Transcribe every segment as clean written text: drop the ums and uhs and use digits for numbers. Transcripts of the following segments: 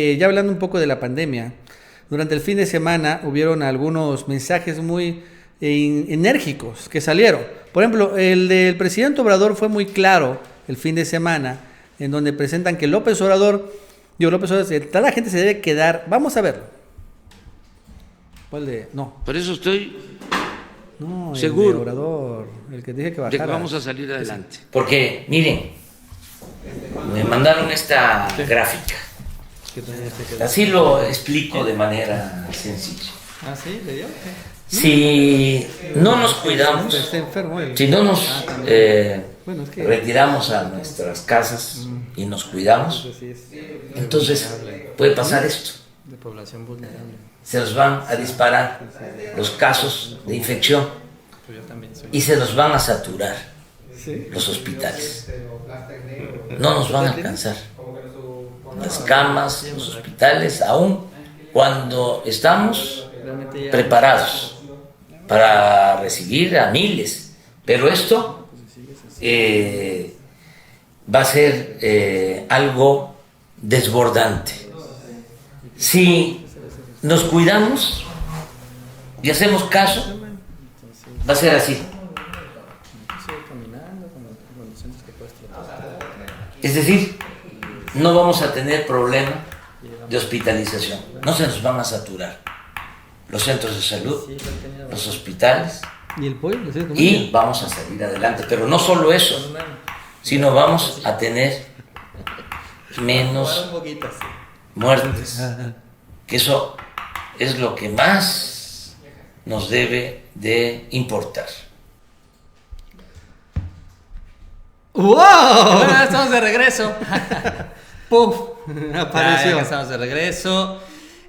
Ya hablando un poco de la pandemia, durante el fin de semana hubieron algunos mensajes muy enérgicos que salieron. Por ejemplo, el del presidente Obrador fue muy claro el fin de semana, en donde presentan que López Obrador, toda la gente se debe quedar. Vamos a verlo. ¿Cuál de? No. Por eso estoy El de seguro Obrador, el que dije que de que bajara. vamos a salir adelante. Porque, miren, me mandaron esta gráfica. Así lo explico de manera sencilla. ¿Ah, sí? ¿Le dio? Si no nos cuidamos, Está enfermo él. si no nos Bueno, es que retiramos a nuestras casas y nos cuidamos, sí es entonces puede pasar esto. de población vulnerable. Se nos van a disparar los casos de infección Pues yo también soy. y se nos van a saturar ¿Sí? los hospitales. No nos van a alcanzar las camas, los hospitales, aún cuando estamos Realmente ya. preparados para recibir a miles. Pero esto va a ser algo desbordante. Si nos cuidamos y hacemos caso, va a ser así. Es decir, no vamos a tener problema de hospitalización, no se nos van a saturar los centros de salud, los hospitales, ¿Y el pollo? ¿Lo sigue y vamos a salir adelante. Pero no solo eso, sino vamos a tener menos un poquito así. muertes, que eso es lo que más nos debe de importar. ¡Wow! Bueno, ya estamos de regreso. ¡Puf! Apareció. Ya estamos de regreso.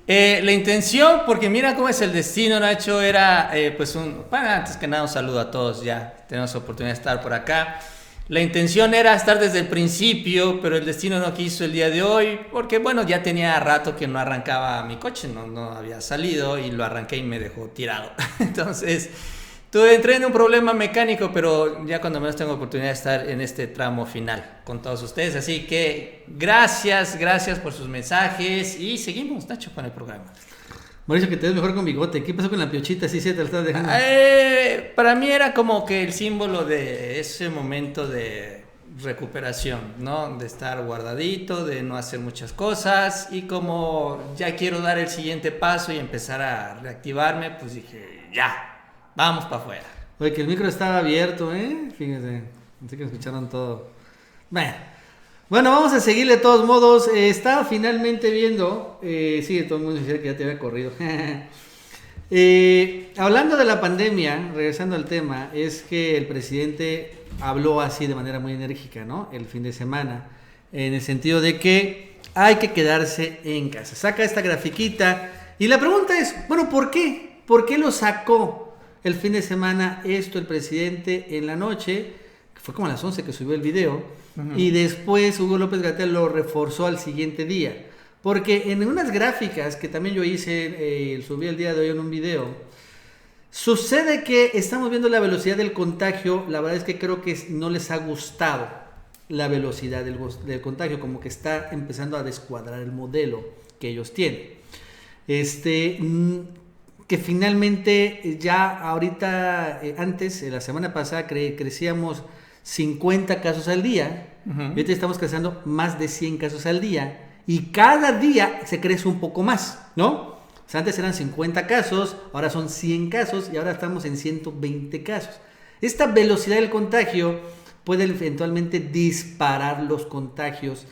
La intención, porque mira cómo es el destino, Nacho, era bueno, antes que nada un saludo a todos, ya tenemos oportunidad de estar por acá. La intención era estar desde el principio, pero el destino no quiso el día de hoy, porque bueno, ya tenía rato que no arrancaba mi coche, no había salido y lo arranqué y me dejó tirado. Entonces, entré en un problema mecánico, pero ya cuando menos tengo oportunidad de estar en este tramo final con todos ustedes. Así que gracias por sus mensajes y seguimos, Nacho, con el programa. Mauricio, que te ves mejor con bigote. ¿Qué pasó con la piochita? Sí, te la estás dejando. Para mí era como que el símbolo de ese momento de recuperación, ¿no? De estar guardadito, de no hacer muchas cosas, y como ya quiero dar el siguiente paso y empezar a reactivarme, pues dije, ya, vamos para afuera. Oye, que el micro estaba abierto, ¿eh? Fíjense. Así que escucharon todo. Bueno, vamos a seguirle de todos modos. Estaba finalmente viendo. Sí, todo el mundo decía que ya te había corrido. Hablando de la pandemia, regresando al tema, es que el presidente habló así de manera muy enérgica, ¿no? El fin de semana. En el sentido de que hay que quedarse en casa. Saca esta grafiquita. Y la pregunta es, bueno, ¿por qué? ¿Por qué lo sacó el fin de semana esto el presidente en la noche? Fue como a las 11 que subió el video. Y después Hugo López Gatell lo reforzó al siguiente día. Porque en unas gráficas que también yo hice, subí el día de hoy en un video, sucede que estamos viendo la velocidad del contagio. La verdad es que creo que no les ha gustado la velocidad del contagio, como que está empezando a descuadrar el modelo que ellos tienen. Que finalmente ya ahorita, antes, la semana pasada crecíamos 50 casos al día, y ahorita estamos creciendo más de 100 casos al día, y cada día se crece un poco más, ¿no? O sea, antes eran 50 casos, ahora son 100 casos, y ahora estamos en 120 casos. Esta velocidad del contagio puede eventualmente disparar los contagios,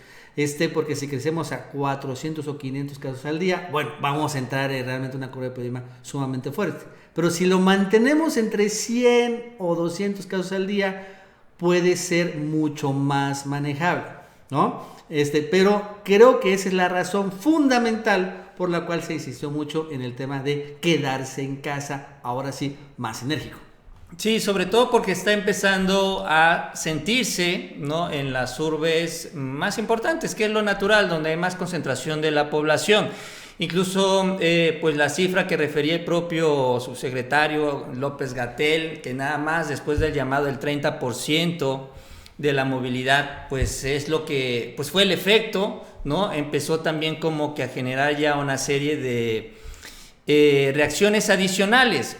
porque si crecemos a 400 o 500 casos al día, bueno, vamos a entrar en realmente una curva de epidemia sumamente fuerte. Pero si lo mantenemos entre 100 o 200 casos al día, puede ser mucho más manejable, ¿no? Pero creo que esa es la razón fundamental por la cual se insistió mucho en el tema de quedarse en casa, ahora sí, más enérgico. Sí, sobre todo porque está empezando a sentirse, ¿no?, en las urbes más importantes, que es lo natural, donde hay más concentración de la población. Incluso, pues la cifra que refería el propio subsecretario López-Gatell, que nada más después del llamado del 30% de la movilidad, pues es lo que, pues fue el efecto ¿no? Empezó también como que a generar ya una serie de reacciones adicionales.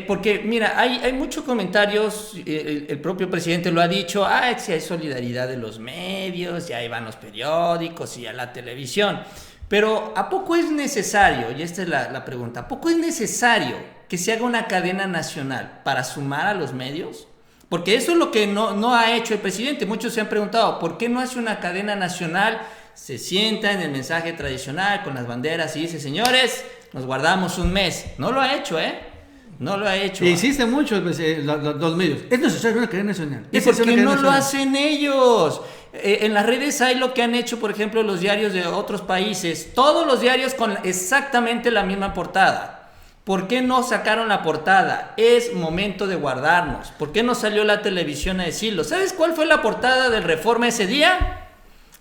Porque mira, hay muchos comentarios, el propio presidente lo ha dicho, si hay solidaridad de los medios, ya van los periódicos y ya la televisión, pero ¿a poco es necesario, y esta es la pregunta, ¿a poco es necesario que se haga una cadena nacional para sumar a los medios? Porque eso es lo que no ha hecho el presidente. Muchos se han preguntado, ¿por qué no hace una cadena nacional? Se sienta en el mensaje tradicional con las banderas y dice, señores, nos guardamos un mes. No lo ha hecho, No lo ha hecho. Insiste mucho los medios. Es necesario una cadena nacional. ¿Y por qué no lo hacen ellos? En las redes hay lo que han hecho, por ejemplo, los diarios de otros países. Todos los diarios con exactamente la misma portada. ¿Por qué no sacaron la portada? Es momento de guardarnos. ¿Por qué no salió la televisión a decirlo? ¿Sabes cuál fue la portada del Reforma ese día?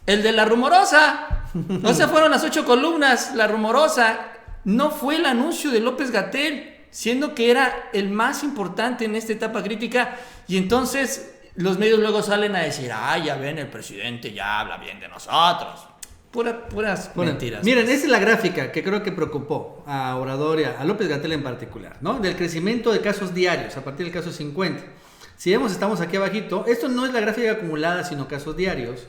El de La Rumorosa. O sea, fueron las 8 columnas, La Rumorosa. No fue el anuncio de López-Gatell, siendo que era el más importante en esta etapa crítica. Y entonces los medios luego salen a decir, ya ven, el presidente ya habla bien de nosotros. Puras mentiras. Miren, esa es la gráfica que creo que preocupó a Obrador y a López-Gatell en particular, ¿no? Del crecimiento de casos diarios a partir del caso 50. Si vemos, estamos aquí abajito. Esto no es la gráfica acumulada, sino casos diarios.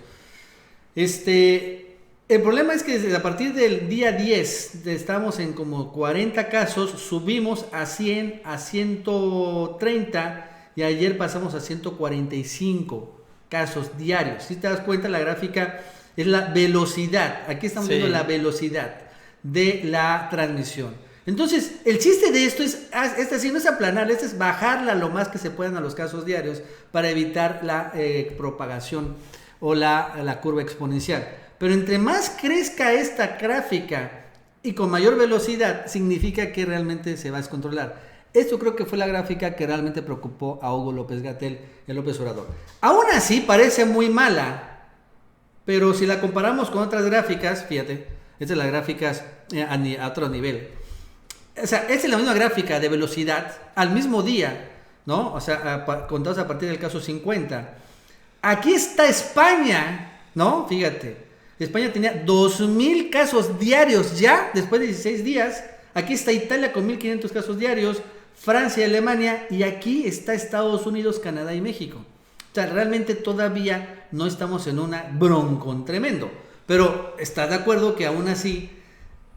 El problema es que a partir del día 10 estamos en como 40 casos, subimos a 100, a 130 y ayer pasamos a 145 casos diarios. Si te das cuenta, la gráfica es la velocidad. Aquí estamos viendo la velocidad de la transmisión. Entonces, el chiste de esto es no es aplanar, es bajarla lo más que se puedan a los casos diarios para evitar la propagación o la curva exponencial. Pero entre más crezca esta gráfica y con mayor velocidad, significa que realmente se va a descontrolar. Esto creo que fue la gráfica que realmente preocupó a Hugo López-Gatell y a López Obrador. Aún así, parece muy mala, pero si la comparamos con otras gráficas, fíjate, estas son las gráficas a otro nivel. O sea, esta es la misma gráfica de velocidad al mismo día, ¿no? O sea, contados a partir del caso 50. Aquí está España, ¿no? Fíjate, España tenía 2,000 casos diarios ya, después de 16 días. Aquí está Italia con 1,500 casos diarios, Francia y Alemania, y aquí está Estados Unidos, Canadá y México. O sea, realmente todavía no estamos en una broncón tremendo. Pero ¿estás de acuerdo que aún así,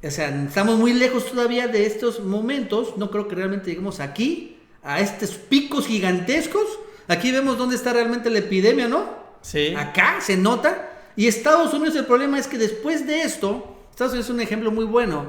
o sea, estamos muy lejos todavía de estos momentos? No creo que realmente lleguemos aquí, a estos picos gigantescos. Aquí vemos dónde está realmente la epidemia, ¿no? Sí. Acá se nota. Y Estados Unidos, el problema es que después de esto, Estados Unidos es un ejemplo muy bueno,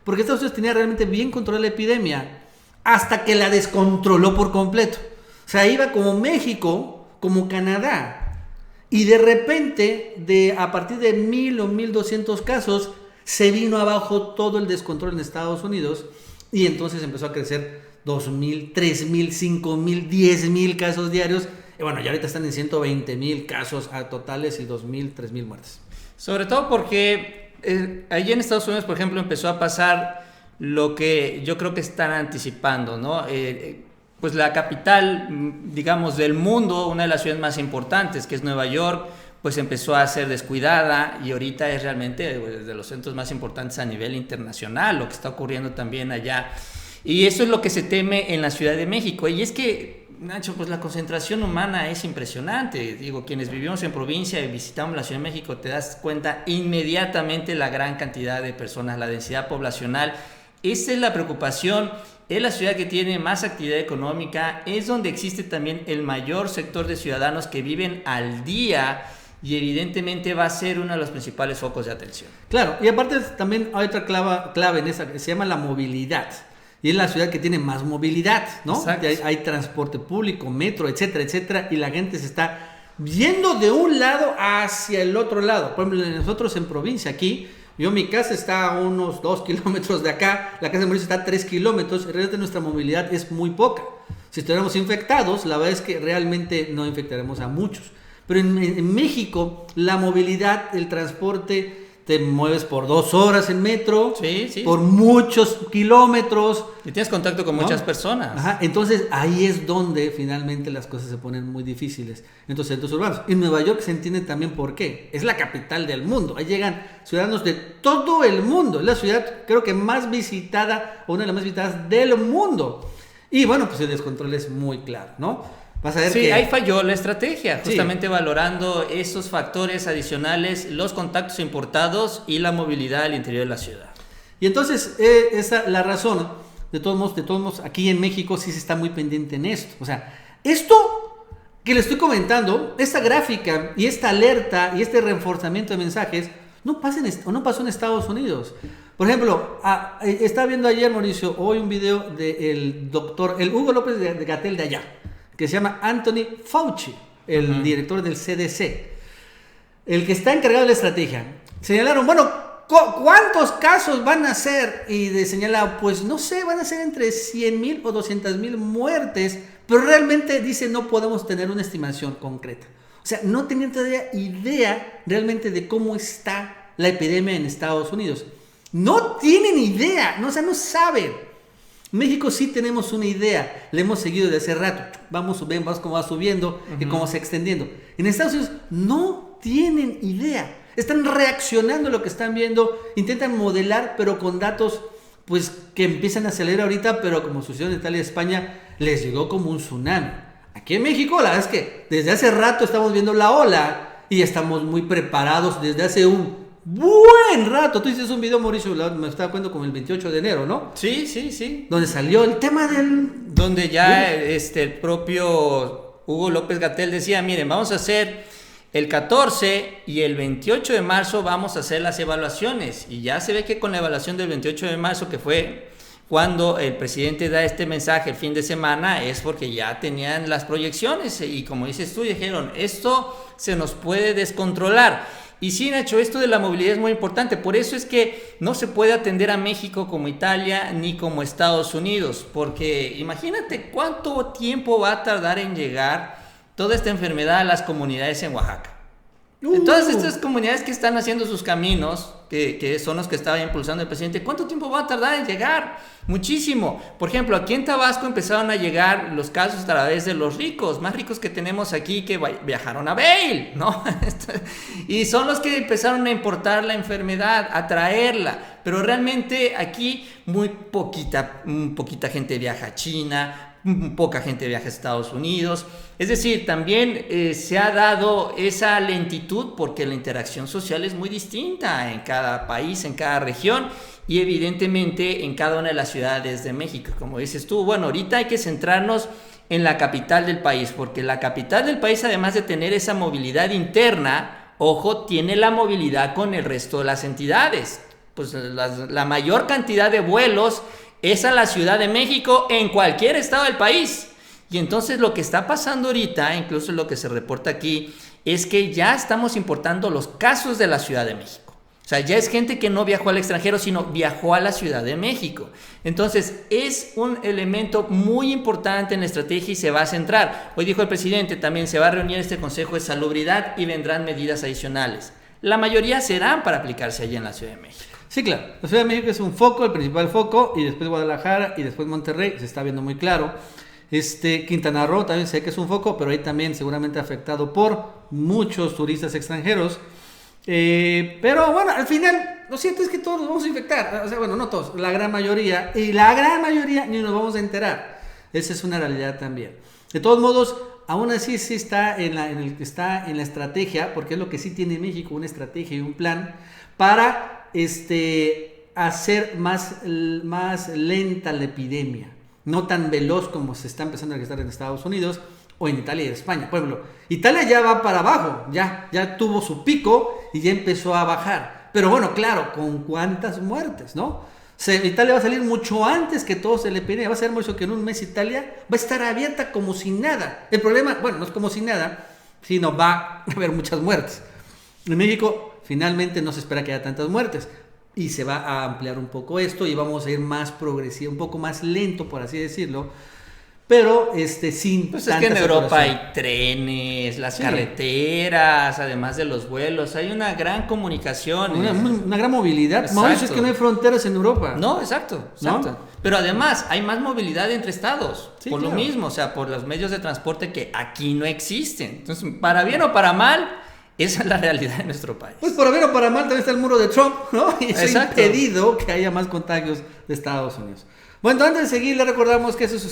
porque Estados Unidos tenía realmente bien controlada la epidemia hasta que la descontroló por completo. O sea, iba como México, como Canadá, y de repente, a partir de 1,000 o 1,200 casos, se vino abajo todo el descontrol en Estados Unidos, y entonces empezó a crecer 2,000, 3,000, 5,000, 10,000 casos diarios. Y bueno, ya ahorita están en 120,000 casos totales y 2,000, 3,000 muertes. Sobre todo porque allí en Estados Unidos, por ejemplo, empezó a pasar lo que yo creo que están anticipando, ¿no? Pues la capital, digamos, del mundo, una de las ciudades más importantes, que es Nueva York, pues empezó a ser descuidada y ahorita es realmente de los centros más importantes a nivel internacional, lo que está ocurriendo también allá. Y eso es lo que se teme en la Ciudad de México. Y es que, Nacho, pues la concentración humana es impresionante. Digo, quienes vivimos en provincia y visitamos la Ciudad de México, te das cuenta inmediatamente la gran cantidad de personas, la densidad poblacional. Esa es la preocupación. Es la ciudad que tiene más actividad económica, es donde existe también el mayor sector de ciudadanos que viven al día y evidentemente va a ser uno de los principales focos de atención. Claro, y aparte también hay otra clave en esa que se llama la movilidad. Y es la ciudad que tiene más movilidad, ¿no? Hay transporte público, metro, etcétera, etcétera, y la gente se está yendo de un lado hacia el otro lado. Por ejemplo, nosotros en provincia aquí, mi casa está a unos 2 kilómetros de acá, la casa de Mauricio está a 3 kilómetros, y realmente nuestra movilidad es muy poca. Si estuviéramos infectados, la verdad es que realmente no infectaremos a muchos. Pero en México, la movilidad, el transporte te mueves por 2 horas en metro, Sí. por muchos kilómetros. Y tienes contacto con muchas personas. Ajá, entonces ahí es donde finalmente las cosas se ponen muy difíciles en estos centros urbanos. En Nueva York se entiende también por qué. Es la capital del mundo. Ahí llegan ciudadanos de todo el mundo. Es la ciudad, creo que más visitada, o una de las más visitadas del mundo. Y bueno, pues el descontrol es muy claro, ¿no? Vas a ver que ahí falló la estrategia, justamente valorando esos factores adicionales, los contactos importados y la movilidad al interior de la ciudad. Y entonces, esa es la razón. De todos modos, aquí en México sí se está muy pendiente en esto. O sea, esto que le estoy comentando, esta gráfica y esta alerta y este reforzamiento de mensajes, no pasó en Estados Unidos. Por ejemplo, estaba viendo ayer, Mauricio, hoy un video del doctor, el Hugo López de Gatell de allá, que se llama Anthony Fauci, el director del CDC, el que está encargado de la estrategia. Señalaron, bueno, ¿cuántos casos van a ser? Y señalado, pues no sé, van a ser entre 100,000 o 200,000 muertes, pero realmente dice no podemos tener una estimación concreta. O sea, no tenían todavía idea realmente de cómo está la epidemia en Estados Unidos. No tienen idea, no saben. México sí tenemos una idea, le hemos seguido desde hace rato, vamos cómo va subiendo y cómo se va extendiendo. En Estados Unidos no tienen idea, están reaccionando a lo que están viendo, intentan modelar, pero con datos pues que empiezan a acelerar ahorita, pero como sucedió en Italia y España, les llegó como un tsunami. Aquí en México, la verdad es que desde hace rato estamos viendo la ola y estamos muy preparados desde hace un buen rato. Tú hiciste un video, Mauricio, me estaba cuenta como el 28 de enero, ¿no? Sí. Donde salió el tema del... Donde ya el propio Hugo López Gatell decía, miren, vamos a hacer el 14 y el 28 de marzo vamos a hacer las evaluaciones. Y ya se ve que con la evaluación del 28 de marzo, que fue cuando el presidente da este mensaje el fin de semana, es porque ya tenían las proyecciones. Y como dices tú, dijeron, esto se nos puede descontrolar. Y sí, Nacho, esto de la movilidad es muy importante. Por eso es que no se puede atender a México como Italia ni como Estados Unidos. Porque imagínate cuánto tiempo va a tardar en llegar toda esta enfermedad a las comunidades en Oaxaca. Todas estas comunidades que están haciendo sus caminos, que son los que estaba impulsando el presidente, ¿cuánto tiempo va a tardar en llegar? Muchísimo. Por ejemplo, aquí en Tabasco empezaron a llegar los casos a través de los ricos, más ricos que tenemos aquí, que viajaron a Vail, ¿no? Y son los que empezaron a importar la enfermedad, a traerla. Pero realmente aquí muy poquita gente viaja a China, poca gente viaja a Estados Unidos. Es decir, también se ha dado esa lentitud porque la interacción social es muy distinta en cada país, en cada región y evidentemente en cada una de las ciudades de México. Como dices tú, bueno, ahorita hay que centrarnos en la capital del país, porque la capital del país, además de tener esa movilidad interna, ojo, tiene la movilidad con el resto de las entidades. Pues la mayor cantidad de vuelos es a la Ciudad de México en cualquier estado del país. Y entonces lo que está pasando ahorita, incluso lo que se reporta aquí, es que ya estamos importando los casos de la Ciudad de México. O sea, ya es gente que no viajó al extranjero, sino viajó a la Ciudad de México. Entonces, es un elemento muy importante en la estrategia y se va a centrar. Hoy dijo el presidente, también se va a reunir este Consejo de Salubridad y vendrán medidas adicionales. La mayoría serán para aplicarse allí en la Ciudad de México. Sí, claro. La Ciudad de México es un foco, el principal foco, y después Guadalajara y después Monterrey, se está viendo muy claro. Quintana Roo también sé que es un foco, pero ahí también seguramente afectado por muchos turistas extranjeros. Pero bueno, al final, lo cierto es que todos nos vamos a infectar. O sea, bueno, no todos, la gran mayoría. Y la gran mayoría ni nos vamos a enterar. Esa es una realidad también. De todos modos, aún así sí está en la estrategia, porque es lo que sí tiene México, una estrategia y un plan para hacer más lenta la epidemia. No tan veloz como se está empezando a registrar en Estados Unidos o en Italia y en España. Por ejemplo, Italia ya va para abajo, ya tuvo su pico y ya empezó a bajar. Pero bueno, claro, ¿con cuántas muertes, no? Italia va a salir mucho antes que todo se le pide. Va a ser mucho que en un mes Italia va a estar abierta como si nada. El problema, bueno, no es como si nada, sino va a haber muchas muertes. En México finalmente no se espera que haya tantas muertes. Y se va a ampliar un poco esto y vamos a ir más progresivo, un poco más lento, por así decirlo. pero sin pues es que en tanta Europa saturación. hay trenes, las Sí. carreteras, además de los vuelos, hay una gran comunicación. Una gran movilidad. Exacto. Mauricio, es que no hay fronteras en Europa. No, exacto. ¿No? Pero además hay más movilidad entre estados, Sí, por claro. lo mismo, o sea, por los medios de transporte que aquí no existen. Entonces, para bien o para mal, esa es la realidad de nuestro país. Pues para bien o para mal también está el muro de Trump, ¿no? Y eso ha Exacto. impedido que haya más contagios de Estados Unidos. Bueno, antes de seguir, le recordamos que eso es